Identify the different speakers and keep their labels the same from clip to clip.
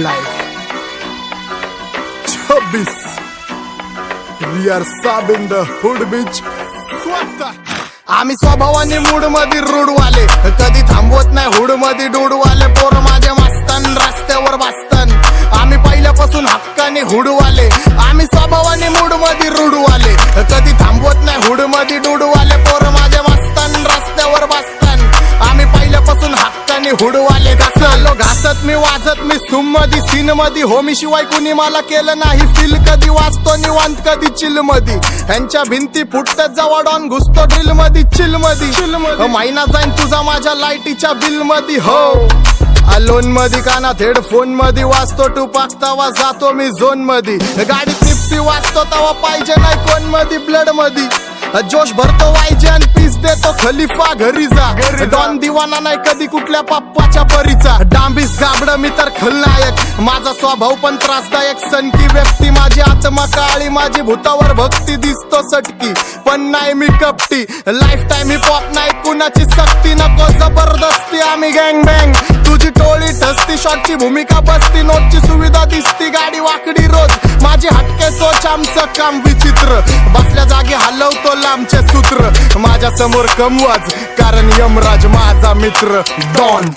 Speaker 1: life. 26. We are sub in the hood bitch. स्वतः आम्ही स्वभावाने मूड मध्ये रूडवाले, कधी थांबवत नाही हुड मध्ये डूडवाले. पोर माझ्या मस्तान रस्त्यावर बसतान, आम्ही पहिल्यापासून हक्काने हुडवाले. आम्ही स्वभावाने मूड मध्ये रूडवाले, कधी थांबवत नाही हुड मध्ये डूडवाले. पोर माझ्या मस्तान रस्त्यावर बसतान, आम्ही पहिल्यापासून हक्काने हुडवाले. घासलो घासत मी वाजत मी सुम मध्ये सीन मध्ये, होमी शिवाय कुणी मला केलं नाही फील. कधी वाचतो निवांत कधी चिल मध्ये, ह्यांच्या भिंती फुटत जवळ ऑन घुसतो ड्रिल मध्ये चिल मध्ये. महिना जाईन तुझा माझ्या लाईटीच्या बिल मध्ये. हो अलोन मध्ये कानात हेडफोन मध्ये वाचतो टू पाकतावा जातो मी झोन मध्ये. गाडीत निप्सी वाचतो तवा पाहिजे नाही कोण मध्ये ब्लड मध्ये. जोश भरतो वायजे आणि पीस देतो खलिफा घरी जा. डॉन दिवाना नाही कधी कुठल्या पप्पाच्या परीचा. डांबीस गाबड मी तर खलनायक, माझा स्वभाव पण त्रासदायक. सनकी व्यक्ती माझी आत्मा काळी, माझी भूतावर भक्ती दिसतो सटकी पण नाही मी कपटी. लाईफ टाइम हिप हॉप नाही कुणाची सक्ती, नको जबरदस्ती आम्ही गँग बँग. तुझी टोळी ठसती शॉटची भूमिका बसती, नोटची सुविधा दिसती गाडी वाकडी रोज. माझी हटके सोच आमचं काम विचित्र, बसल्या जागी हलवतो लांबचे सूत्र. माझ्या समोर कमवाज कारण यमराज माझा मित्र डॉन.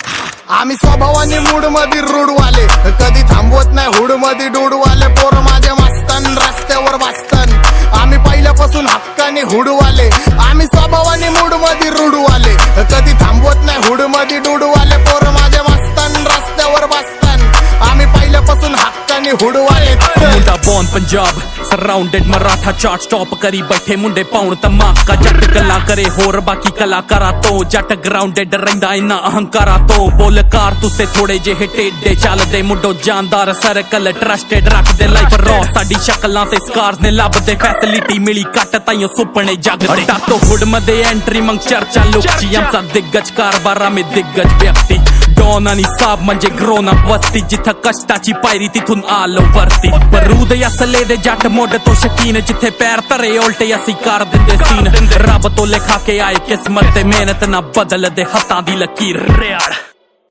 Speaker 1: आम्ही स्वभावाने मूड मध्ये रूडवाले, कधी थांबवत नाही हुड मध्ये डूडवाले. पोर माझ्या मस्तान रस्त्यावर बसतान, आम्ही पहिल्यापासून हक्काने हुडवाले. आम्ही स्वभावाने मूड मध्ये रूडवाले, कधी थांबवत नाही हुड मध्ये डूडवाले. पोर माझ्या मस्तान रस्त्यावर बसतान, आम्ही पहिल्यापासून हक्काने हुडवाले.
Speaker 2: मुंडा born Punjab surrounded Maratha chart stop करी बैठे मुंडे पाउण धमाका. जट गल्ला करे होर बाकी कलाकारा तो, जट ग्राउंडेड रहिंदा इन्ना अहंकारा तो. बोलकार तुसे थोड़े जेहे टेढ़े चलदे, मुंडो जानदार सर्कल ट्रस्टेड रखदे. लाइफ रॉ साडी शक्लां ते स्कार्स ने लभदे, फैसिलिटी मिली घट ताईं सुपने जगदे. टाटो हुड मध्ये एंट्री मग चर्चा लुकची, आमचा दिग्गज कारभार आम्ही दिग्गज व्यक्ती. डॉन आणि साब म्हणजे ग्रोन अप वस्ती, जिथं कष्टाची पायरी तिथून आलो वरती. बरूद असले दे जट मोड तो शकीन, जिथे पैर तरे उल्टे असी कर दिंदे सीन. रब तो लिखा के आए किस्मत ते मेहनत ना बदल दे हत्थां दी लकीर.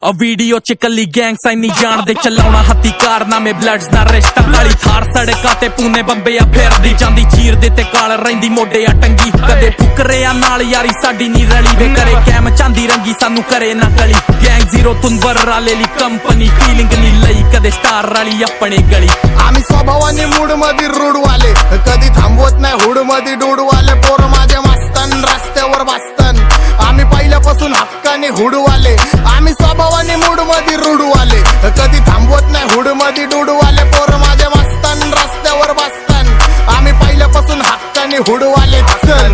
Speaker 2: वीडियो च कली गैंग साइन नहीं जान दे, चलाउना हत्ती कारनामे ब्लड्स ना रिश्ता. काली थार सड़का ते पूने बंबे आ फेरदी जांदी, चीर दे ते काल रहिंदी मोढे आ टंगी. कदे फुकरे आ नाल यारी साडी नी रली वे, करे कैम चांदी रंगी सानू करे ना गली. गैंग जीरो तुनवर रालेली कंपनी, फीलिंग नी लई कदे स्टार राली अपने गली.
Speaker 1: आम्ही स्वभावाने मूड मध्ये रूडवाले, कधी थांबवत नाही हुड मध्ये डूडवाले. पोर माझ्या मस्तान रस्त्यावर बसतान, आम्ही पहिल्यापासून हक्काने हुडवाले. आम्ही स्वभावाने मूड मध्ये रूडवाले, कधी थांबवत नाही हुड मध्ये डूडवाले. पोर माझ्या मस्तान रस्त्यावर बसतान, आम्ही पहिल्यापासून हक्काने हुडवाले. चल